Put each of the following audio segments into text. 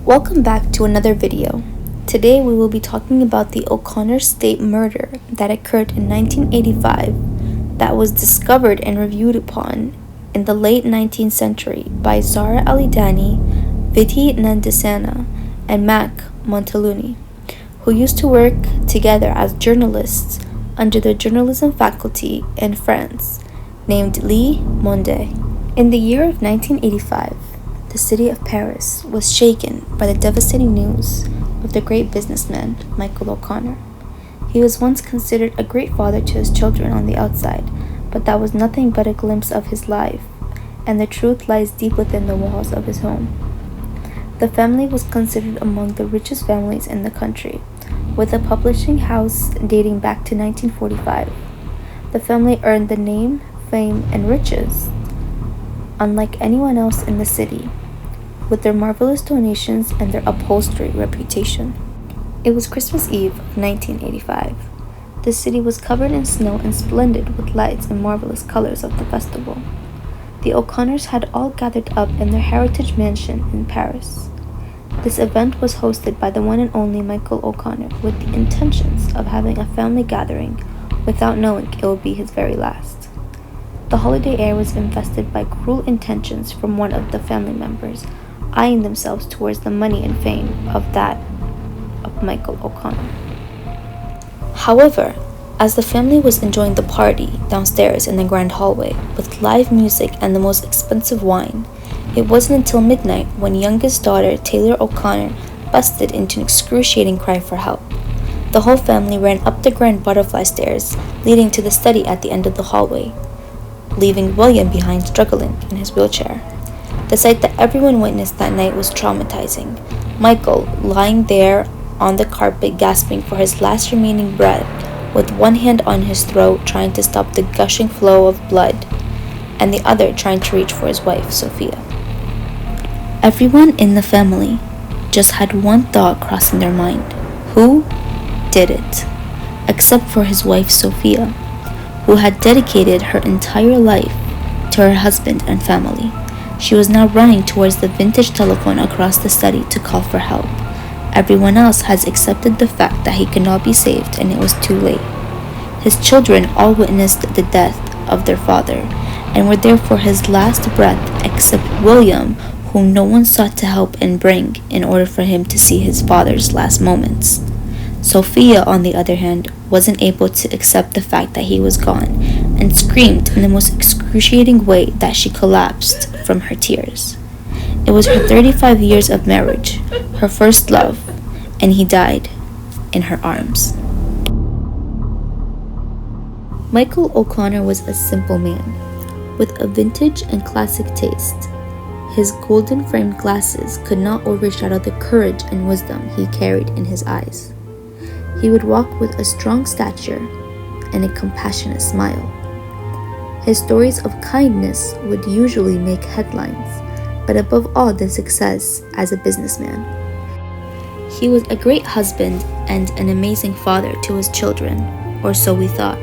Welcome back to another video. Today we will be talking about the O'Connor State murder that occurred in 1985 that was discovered and reviewed upon in the late 19th century by Zahraa Vidhi Mack and Mac Montaluni, who used to work together as journalists under the journalism faculty in France named Le Monde. In the year of 1985, the city of Paris was shaken by the devastating news of the great businessman Michael O'Connor. He was once considered a great father to his children on the outside, but that was nothing but a glimpse of his life, and the truth lies deep within the walls of his home. The family was considered among the richest families in the country, with a publishing house dating back to 1945. The family earned the name, fame, and riches unlike anyone else in the city, with their marvelous donations and their upholstery reputation. It was Christmas Eve of 1985. The city was covered in snow and splendid with lights and marvelous colors of the festival. The O'Connors had all gathered up in their heritage mansion in Paris. This event was hosted by the one and only Michael O'Connor with the intentions of having a family gathering without knowing it would be his very last. The holiday air was infested by cruel intentions from one of the family members, eyeing themselves towards the money and fame of Michael O'Connor. However, as the family was enjoying the party downstairs in the grand hallway with live music and the most expensive wine, it wasn't until midnight when youngest daughter Taylor O'Connor busted into an excruciating cry for help. The whole family ran up the grand butterfly stairs leading to the study at the end of the hallway, leaving William behind struggling in his wheelchair. The sight that everyone witnessed that night was traumatizing. Michael, lying there on the carpet gasping for his last remaining breath, with one hand on his throat trying to stop the gushing flow of blood, and the other trying to reach for his wife, Sophia. Everyone in the family just had one thought crossing their mind. Who did it? Except for his wife, Sophia, who had dedicated her entire life to her husband and family. She was now running towards the vintage telephone across the study to call for help. Everyone else has accepted the fact that he could not be saved, and it was too late. His children all witnessed the death of their father and were there for his last breath, except William, whom no one sought to help and bring in order for him to see his father's last moments. Sophia, on the other hand, wasn't able to accept the fact that he was gone and screamed in the most excruciating way that she collapsed from her tears. It was her 35 years of marriage, her first love, and he died in her arms. Michael O'Connor was a simple man, with a vintage and classic taste. His golden framed glasses could not overshadow the courage and wisdom he carried in his eyes. He would walk with a strong stature and a compassionate smile. His stories of kindness would usually make headlines, but above all the success as a businessman. He was a great husband and an amazing father to his children, or so we thought.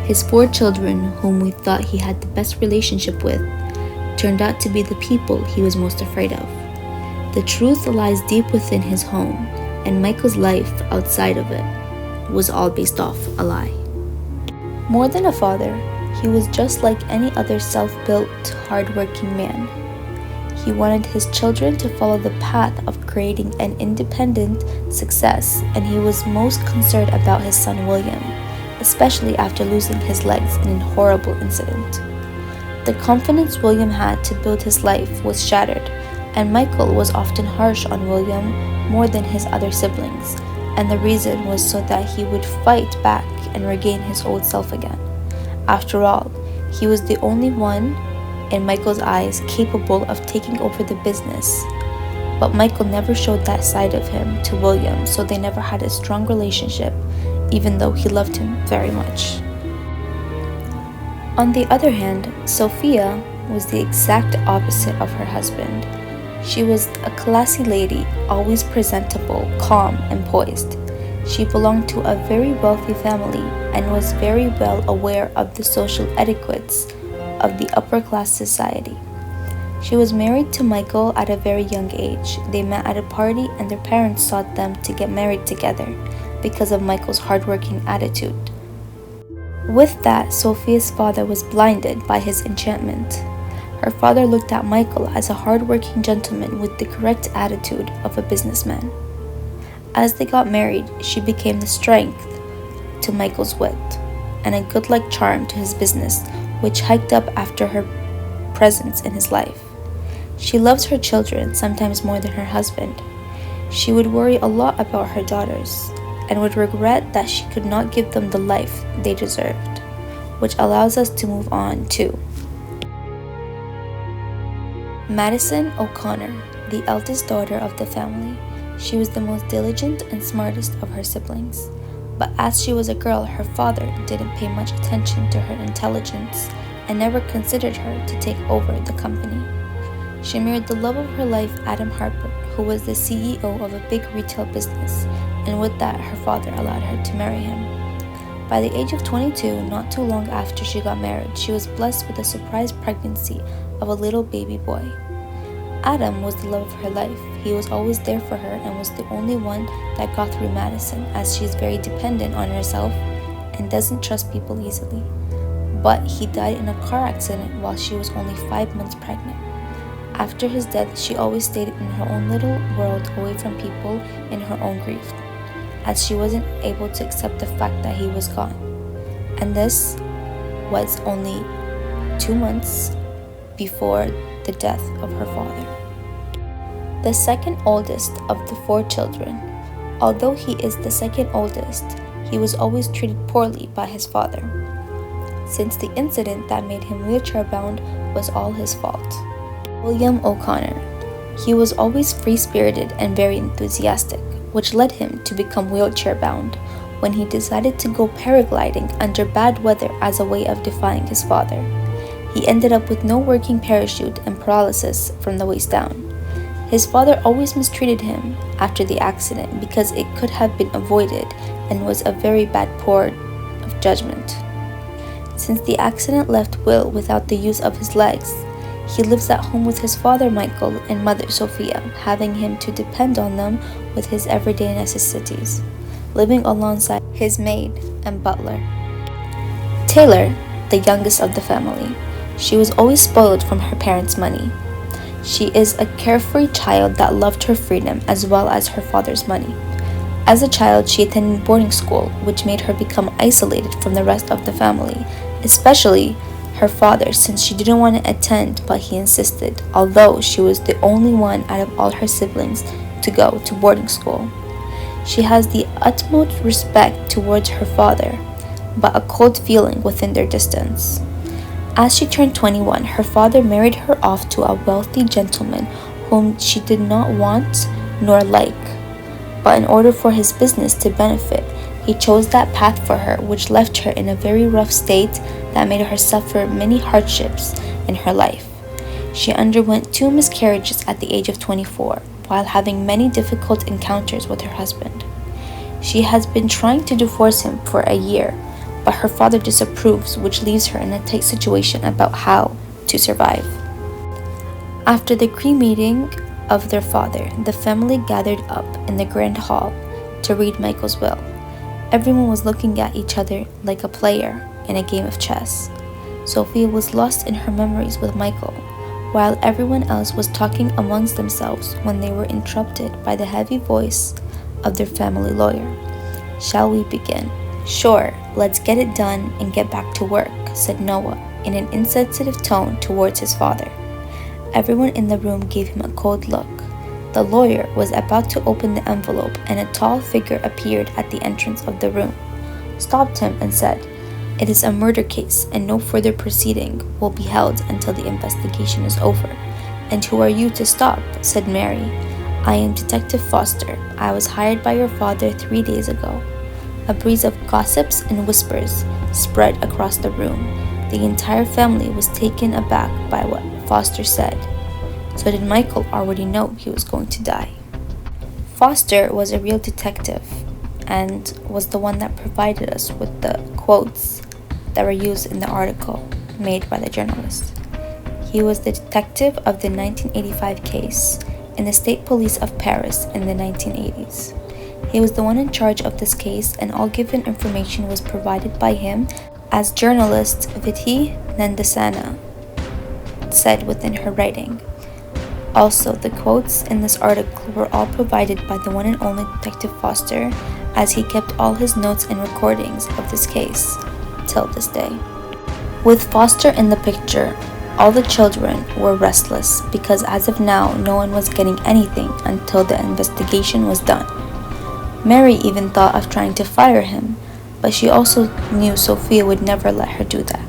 His 4 children, whom we thought he had the best relationship with, turned out to be the people he was most afraid of. The truth lies deep within his home, and Michael's life outside of it was all based off a lie. More than a father, he was just like any other self-built, hard-working man. He wanted his children to follow the path of creating an independent success, and he was most concerned about his son William, especially after losing his legs in a horrible incident. The confidence William had to build his life was shattered, and Michael was often harsh on William more than his other siblings, and the reason was so that he would fight back and regain his old self again. After all, he was the only one, in Michael's eyes, capable of taking over the business. But Michael never showed that side of him to William, so they never had a strong relationship, even though he loved him very much. On the other hand, Sophia was the exact opposite of her husband. She was a classy lady, always presentable, calm, and poised. She belonged to a very wealthy family and was very well aware of the social etiquettes of the upper class society. She was married to Michael at a very young age. They met at a party and their parents sought them to get married together because of Michael's hardworking attitude. With that, Sophia's father was blinded by his enchantment. Her father looked at Michael as a hardworking gentleman with the correct attitude of a businessman. As they got married, she became the strength to Michael's wit and a good luck charm to his business, which hiked up after her presence in his life. She loves her children, sometimes more than her husband. She would worry a lot about her daughters and would regret that she could not give them the life they deserved, which allows us to move on to Madison O'Connor, the eldest daughter of the family. She was the most diligent and smartest of her siblings, but as she was a girl, her father didn't pay much attention to her intelligence and never considered her to take over the company. She married the love of her life, Adam Harper, who was the CEO of a big retail business, and with that, her father allowed her to marry him. By the age of 22, not too long after she got married, she was blessed with a surprise pregnancy of a little baby boy. Adam was the love of her life. He was always there for her and was the only one that got through Madison, as she is very dependent on herself and doesn't trust people easily. But he died in a car accident while she was only 5 months pregnant. After his death, she always stayed in her own little world away from people in her own grief, as she wasn't able to accept the fact that he was gone. And this was only 2 months before the death of her father. The second oldest of the 4 children, although he is the second oldest, he was always treated poorly by his father, since the incident that made him wheelchair-bound was all his fault. William O'Connor. He was always free-spirited and very enthusiastic, which led him to become wheelchair-bound when he decided to go paragliding under bad weather as a way of defying his father. He ended up with no working parachute and paralysis from the waist down. His father always mistreated him after the accident because it could have been avoided and was a very bad poor of judgment. Since the accident left Will without the use of his legs, he lives at home with his father Michael and mother Sophia, having him to depend on them with his everyday necessities, living alongside his maid and butler. Taylor, the youngest of the family. She was always spoiled from her parents' money. She is a carefree child that loved her freedom as well as her father's money. As a child, she attended boarding school, which made her become isolated from the rest of the family, especially her father, since she didn't want to attend, but he insisted, although she was the only one out of all her siblings to go to boarding school. She has the utmost respect towards her father, but a cold feeling within their distance. As she turned 21, her father married her off to a wealthy gentleman whom she did not want nor like. But in order for his business to benefit, he chose that path for her, which left her in a very rough state that made her suffer many hardships in her life. She underwent 2 miscarriages at the age of 24, while having many difficult encounters with her husband. She has been trying to divorce him for a year, but her father disapproves, which leaves her in a tight situation about how to survive. After the cremating of their father, the family gathered up in the grand hall to read Michael's will. Everyone was looking at each other like a player in a game of chess. Sophia was lost in her memories with Michael, while everyone else was talking amongst themselves when they were interrupted by the heavy voice of their family lawyer. "Shall we begin?" "Sure, let's get it done and get back to work," said Noah in an insensitive tone towards his father. Everyone in the room gave him a cold look. The lawyer was about to open the envelope and a tall figure appeared at the entrance of the room, stopped him and said, "It is a murder case and no further proceeding will be held until the investigation is over." "And who are you to stop?" said Mary. "I am Detective Foster. I was hired by your father 3 days ago." A breeze of gossips and whispers spread across the room. The entire family was taken aback by what Foster said. So did Michael already know he was going to die? Foster was a real detective and was the one that provided us with the quotes that were used in the article made by the journalist. He was the detective of the 1985 case in the State Police of Paris in the 1980s. He was the one in charge of this case, and all given information was provided by him, as journalist Vidhi Mack said within her writing. Also, the quotes in this article were all provided by the one and only Detective Foster, as he kept all his notes and recordings of this case till this day. With Foster in the picture, all the children were restless because as of now, no one was getting anything until the investigation was done. Mary even thought of trying to fire him, but she also knew Sophia would never let her do that.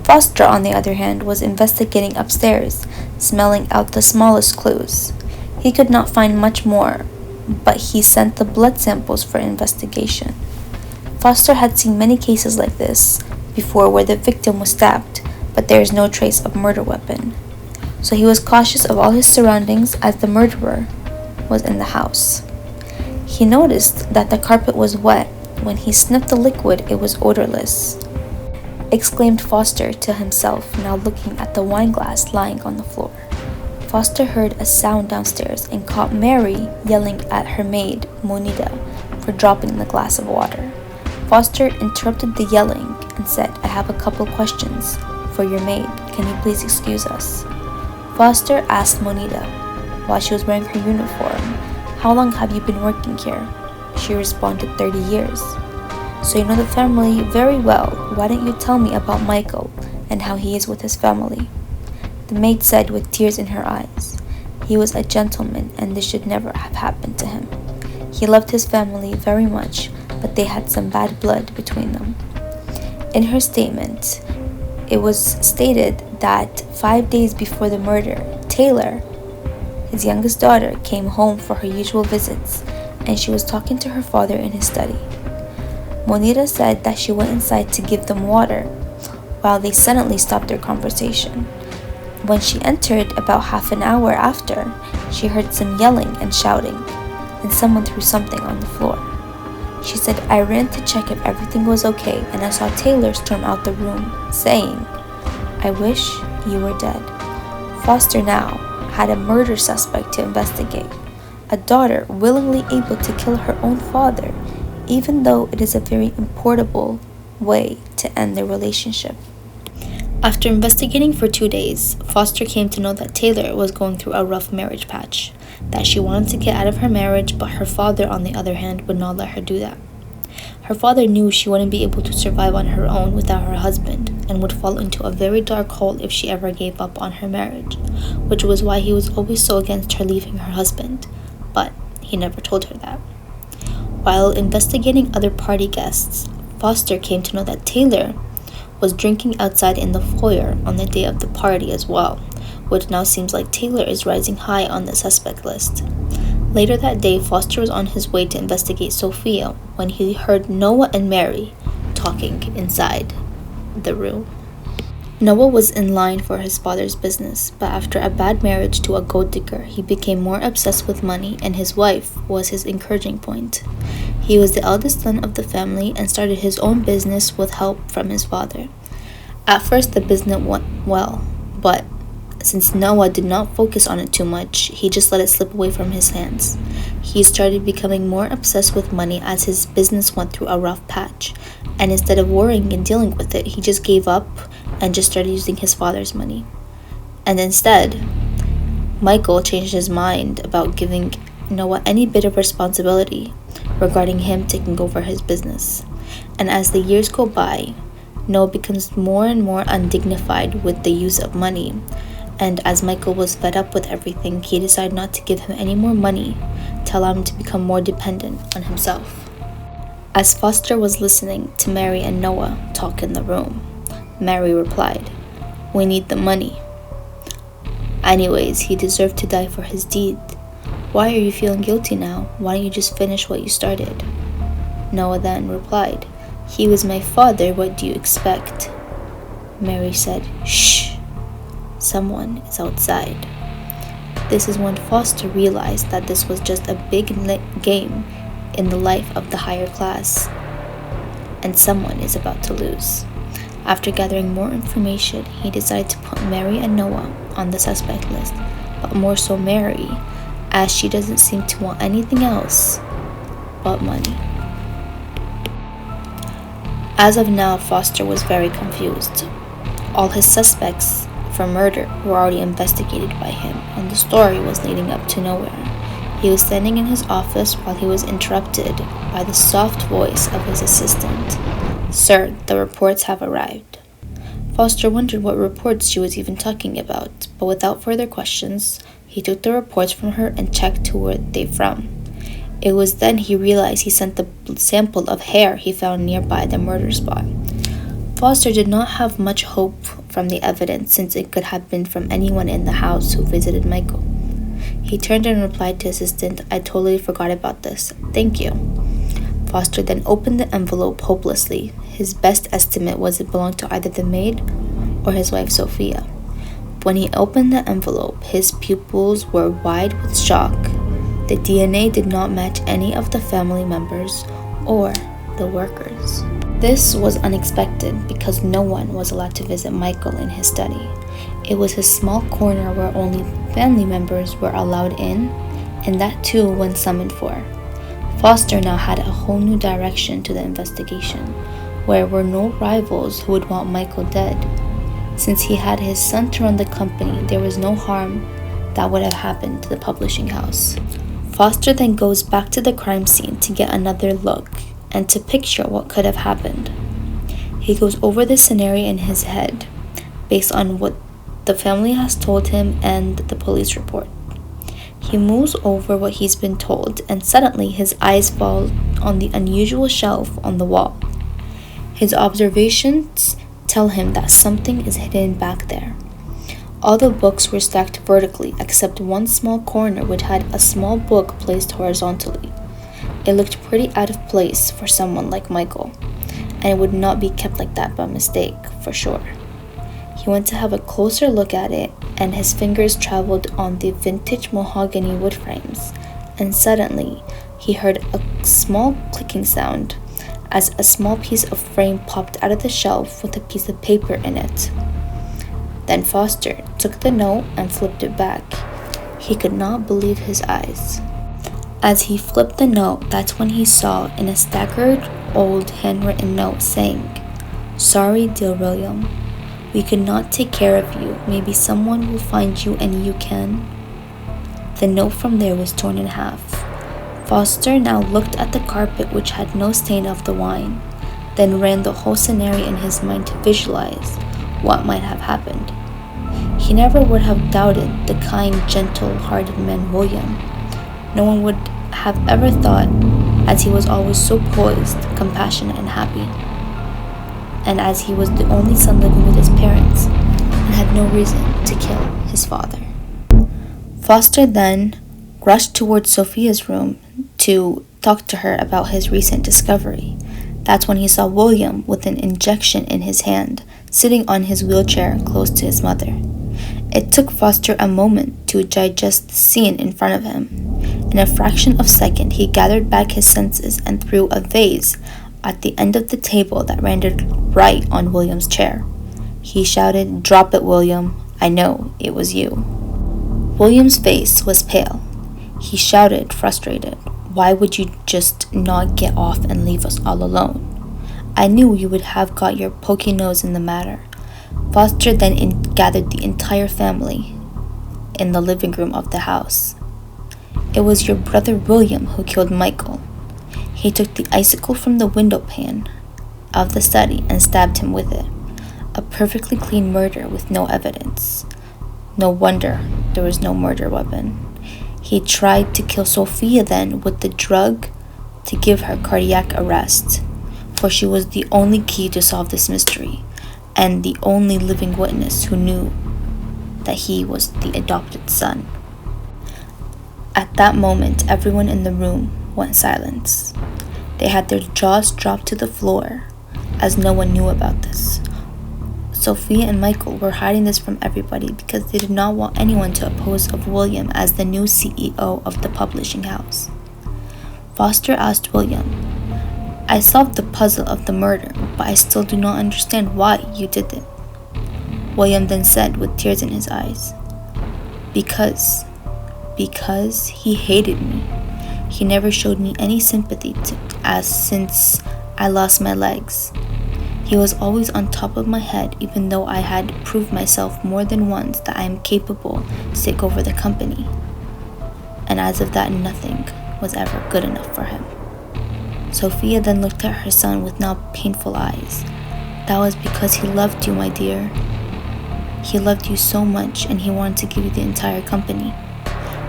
Foster, on the other hand, was investigating upstairs, smelling out the smallest clues. He could not find much more, but he sent the blood samples for investigation. Foster had seen many cases like this before where the victim was stabbed, but there is no trace of murder weapon. So he was cautious of all his surroundings as the murderer was in the house. He noticed that the carpet was wet. When he sniffed the liquid, it was odorless, exclaimed Foster to himself, now looking at the wine glass lying on the floor. Foster heard a sound downstairs and caught Mary yelling at her maid, Monida, for dropping the glass of water. Foster interrupted the yelling and said, "I have a couple questions for your maid. Can you please excuse us?" Foster asked Monida, while she was wearing her uniform, "How long have you been working here?" She responded, 30 years. "So you know the family very well. Why don't you tell me about Michael and how he is with his family?" The maid said with tears in her eyes, "He was a gentleman and this should never have happened to him. He loved his family very much, but they had some bad blood between them." In her statement, it was stated that 5 days before the murder, Taylor, his youngest daughter, came home for her usual visits, and she was talking to her father in his study. Monida said that she went inside to give them water, while they suddenly stopped their conversation. When she entered about half an hour after, she heard some yelling and shouting, and someone threw something on the floor. She said, "I ran to check if everything was okay, and I saw Taylor storm out the room, saying, 'I wish you were dead.'" Foster now had a murder suspect to investigate, a daughter willingly able to kill her own father, even though it is a very importable way to end their relationship. After investigating for 2 days, Foster came to know that Taylor was going through a rough marriage patch, that she wanted to get out of her marriage, but her father, on the other hand, would not let her do that. Her father knew she wouldn't be able to survive on her own without her husband, and would fall into a very dark hole if she ever gave up on her marriage, which was why he was always so against her leaving her husband, but he never told her that. While investigating other party guests, Foster came to know that Taylor was drinking outside in the foyer on the day of the party as well, which now seems like Taylor is rising high on the suspect list. Later that day, Foster was on his way to investigate Sophia when he heard Noah and Mary talking inside the room. Noah was in line for his father's business, but after a bad marriage to a gold digger, he became more obsessed with money, and his wife was his encouraging point. He was the eldest son of the family and started his own business with help from his father. At first, the business went well, but since Noah did not focus on it too much, he just let it slip away from his hands. He started becoming more obsessed with money as his business went through a rough patch, and instead of worrying and dealing with it, he just gave up and just started using his father's money. And instead, Michael changed his mind about giving Noah any bit of responsibility regarding him taking over his business. And as the years go by, Noah becomes more and more undignified with the use of money. And as Michael was fed up with everything, he decided not to give him any more money to allow him to become more dependent on himself. As Foster was listening to Mary and Noah talk in the room, Mary replied, "We need the money. Anyways, he deserved to die for his deed. Why are you feeling guilty now? Why don't you just finish what you started?" Noah then replied, "He was my father, what do you expect?" Mary said, "Shh, someone is outside." This is when Foster realized that this was just a big game in the life of the higher class, and someone is about to lose. After gathering more information, he decided to put Mary and Noah on the suspect list, but more so Mary, as she doesn't seem to want anything else but money. As of now, Foster was very confused. All his suspects for murder were already investigated by him, and the story was leading up to nowhere. He was standing in his office while he was interrupted by the soft voice of his assistant. "Sir, the reports have arrived." Foster wondered what reports she was even talking about, but without further questions, he took the reports from her and checked who were they from. It was then he realized he sent the sample of hair he found nearby the murder spot. Foster did not have much hope from the evidence, since it could have been from anyone in the house who visited Michael. He turned and replied to his assistant, "I totally forgot about this. Thank you." Foster then opened the envelope hopelessly. His best estimate was it belonged to either the maid or his wife Sophia. When he opened the envelope, his pupils were wide with shock. The DNA did not match any of the family members or the workers. This was unexpected because no one was allowed to visit Michael in his study. It was his small corner where only family members were allowed in, and that too when summoned for. Foster now had a whole new direction to the investigation, where were no rivals who would want Michael dead. Since he had his son to run the company, there was no harm that would have happened to the publishing house. Foster then goes back to the crime scene to get another look and to picture what could have happened. He goes over the scenario in his head based on what the family has told him and the police report. He moves over what he's been told, and suddenly his eyes fall on the unusual shelf on the wall. His observations tell him that something is hidden back there. All the books were stacked vertically except one small corner which had a small book placed horizontally. It looked pretty out of place for someone like Michael, and it would not be kept like that by mistake, for sure. He went to have a closer look at it, and his fingers traveled on the vintage mahogany wood frames, and suddenly he heard a small clicking sound as a small piece of frame popped out of the shelf with a piece of paper in it. Then Foster took the note and flipped it back. He could not believe his eyes. As he flipped the note, that's when he saw in a staggered old handwritten note saying, "Sorry, dear William. We could not take care of you. Maybe someone will find you and you can." The note from there was torn in half. Foster now looked at the carpet, which had no stain of the wine, then ran the whole scenario in his mind to visualize what might have happened. He never would have doubted the kind, gentle-hearted man William. No one would have ever thought, as he was always so poised, compassionate, and happy, and as he was the only son living with his parents and had no reason to kill his father. Foster then rushed towards Sophia's room to talk to her about his recent discovery. That's when he saw William with an injection in his hand, sitting on his wheelchair close to his mother. It took Foster a moment to digest the scene in front of him. In a fraction of a second, he gathered back his senses and threw a vase at the end of the table that landed right on William's chair. He shouted, "Drop it, William. I know it was you." William's face was pale. He shouted, frustrated, "Why would you just not get off and leave us all alone? I knew you would have got your pokey nose in the matter." Foster then gathered the entire family in the living room of the house. "It was your brother William who killed Michael. He took the icicle from the window pane of the study and stabbed him with it. A perfectly clean murder with no evidence. No wonder there was no murder weapon. He tried to kill Sophia then with the drug to give her cardiac arrest, for she was the only key to solve this mystery and the only living witness who knew that he was the adopted son." At that moment, everyone in the room went silent. They had their jaws dropped to the floor, as no one knew about this. Sophia and Michael were hiding this from everybody because they did not want anyone to oppose of William as the new CEO of the publishing house. Foster asked William, I solved the puzzle of the murder, but I still do not understand why you did it. William then said with tears in his eyes, Because he hated me. He never showed me any sympathy since I lost my legs. He was always on top of my head, even though I had proved myself more than once that I am capable to take over the company. And as of that, nothing was ever good enough for him. Sophia then looked at her son with now painful eyes. That was because he loved you, my dear. He loved you so much, and he wanted to give you the entire company.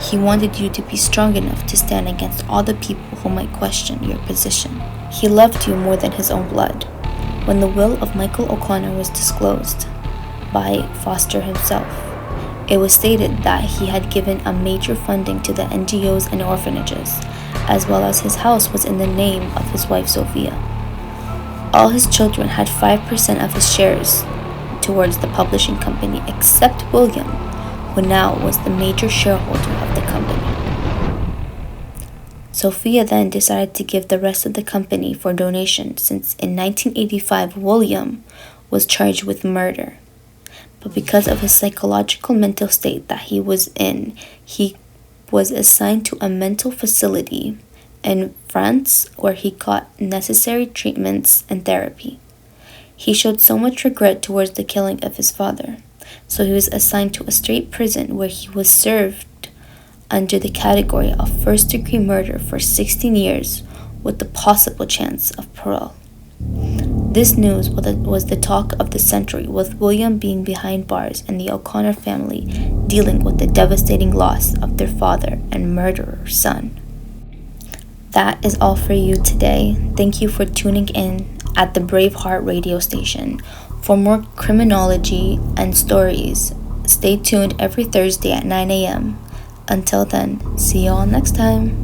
He wanted you to be strong enough to stand against all the people who might question your position. He loved you more than his own blood. When the will of Michael O'Connor was disclosed by Foster himself, it was stated that he had given a major funding to the NGOs and orphanages, as well as his house was in the name of his wife Sophia. All his children had 5% of his shares towards the publishing company, except William, who now was the major shareholder of the company. Sophia then decided to give the rest of the company for donation, since in 1985 William was charged with murder. But because of his psychological mental state that he was in, he was assigned to a mental facility in France where he got necessary treatments and therapy. He showed so much regret towards the killing of his father, so he was assigned to a straight prison where he was served under the category of first-degree murder for 16 years with the possible chance of parole. This news was the talk of the century, with William being behind bars and the O'Connor family dealing with the devastating loss of their father and murderer son. That is all for you today. Thank you for tuning in at the Braveheart radio station. For more criminology and stories, stay tuned every Thursday at 9 a.m. Until then, see you all next time.